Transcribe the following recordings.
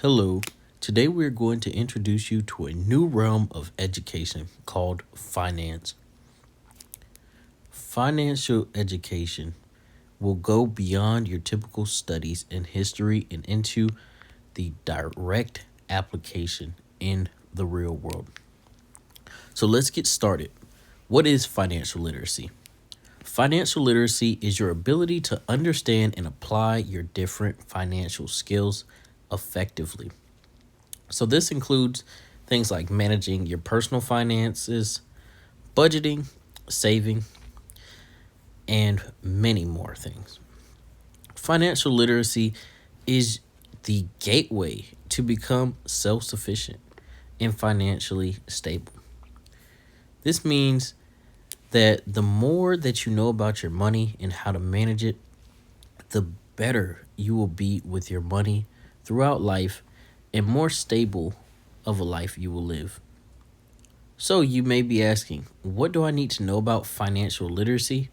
Hello. Today we're going to introduce you to a new realm of education called finance. Financial education will go beyond your typical studies in history and into the direct application in the real world. So let's get started. What is financial literacy? Financial literacy is your ability to understand and apply your different financial skills effectively. So this includes things like managing your personal finances, budgeting, saving, and many more things. Financial literacy is the gateway to become self-sufficient and financially stable. This means that the more that you know about your money and how to manage it, the better you will be with your money throughout life and more stable of a life you will live. So you may be asking, what do I need to know about financial literacy?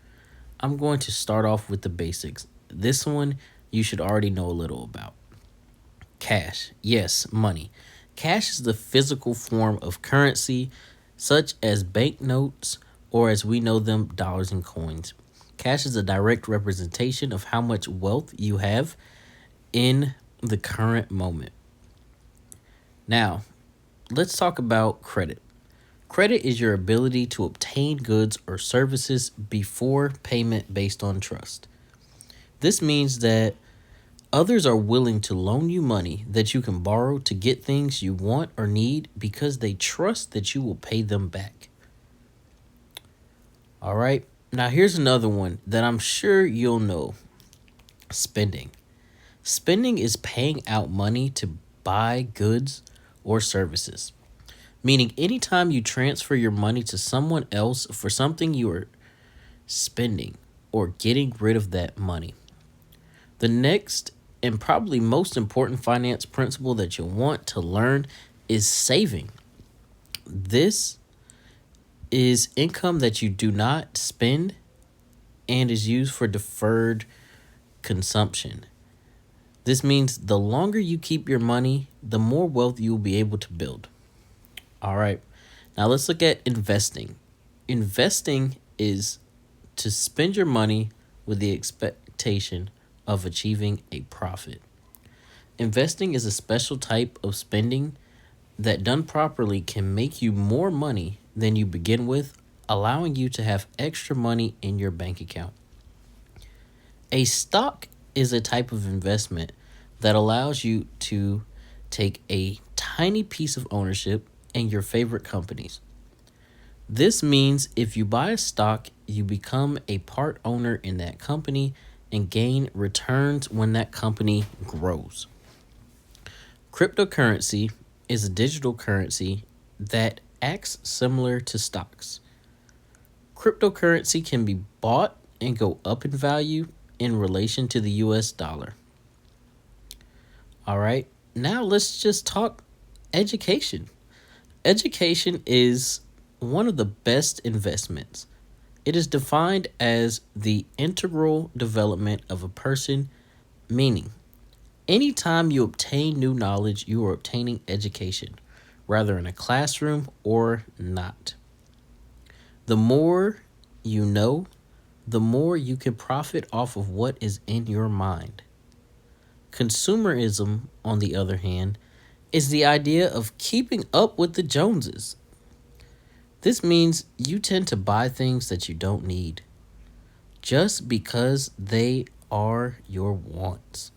I'm going to start off with the basics. This one you should already know a little about. Cash. Yes, money. Cash is the physical form of currency, such as banknotes, or as we know them, dollars and coins. Cash is a direct representation of how much wealth you have in the current moment. Now, let's talk about credit. Credit is your ability to obtain goods or services before payment based on trust. This means that others are willing to loan you money that you can borrow to get things you want or need because they trust that you will pay them back. All right. Now, here's another one that I'm sure you'll know. Spending. Spending is paying out money to buy goods or services, meaning anytime you transfer your money to someone else for something you are spending or getting rid of that money. The next and probably most important finance principle that you'll want to learn is saving. This is income that you do not spend and is used for deferred consumption. This means the longer you keep your money, the more wealth you will be able to build. All right. Now let's look at investing. Investing is to spend your money with the expectation of achieving a profit. Investing is a special type of spending that done properly can make you more money than you begin with, allowing you to have extra money in your bank account. A stock is a type of investment that allows you to take a tiny piece of ownership in your favorite companies. This means if you buy a stock, you become a part owner in that company and gain returns when that company grows. Cryptocurrency is a digital currency that acts similar to stocks. Cryptocurrency can be bought and go up in value in relation to the US dollar. All right, now let's just talk education. Education is one of the best investments. It is defined as the integral development of a person, meaning anytime you obtain new knowledge, you are obtaining education, whether in a classroom or not. The more you know, the more you can profit off of what is in your mind. Consumerism, on the other hand, is the idea of keeping up with the Joneses. This means you tend to buy things that you don't need just because they are your wants.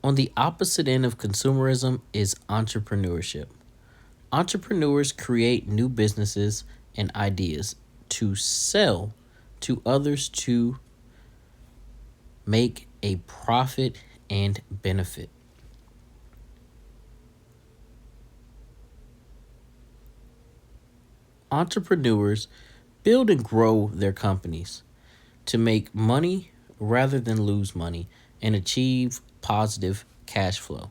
On the opposite end of consumerism is entrepreneurship. Entrepreneurs create new businesses and ideas to sell to others to make a profit and benefit. Entrepreneurs build and grow their companies to make money rather than lose money and achieve positive cash flow.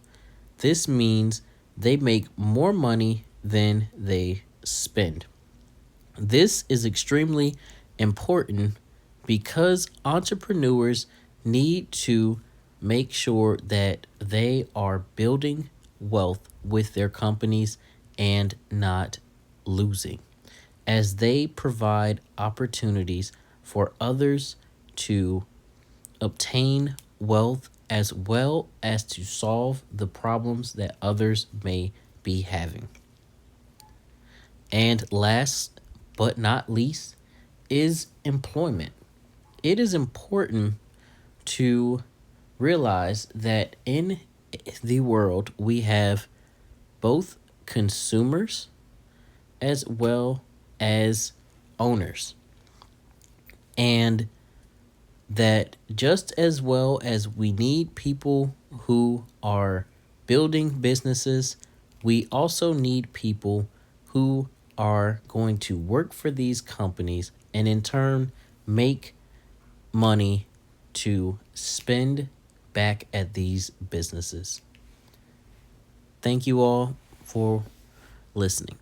This means they make more money than they spend. This is extremely important because entrepreneurs need to make sure that they are building wealth with their companies and not losing, as they provide opportunities for others to obtain wealth as well as to solve the problems that others may be having. And last but not least is employment. It is important to realize that in the world we have both consumers as well as owners. And that just as well as we need people who are building businesses, we also need people who are going to work for these companies and in turn make money to spend back at these businesses. Thank you all for listening.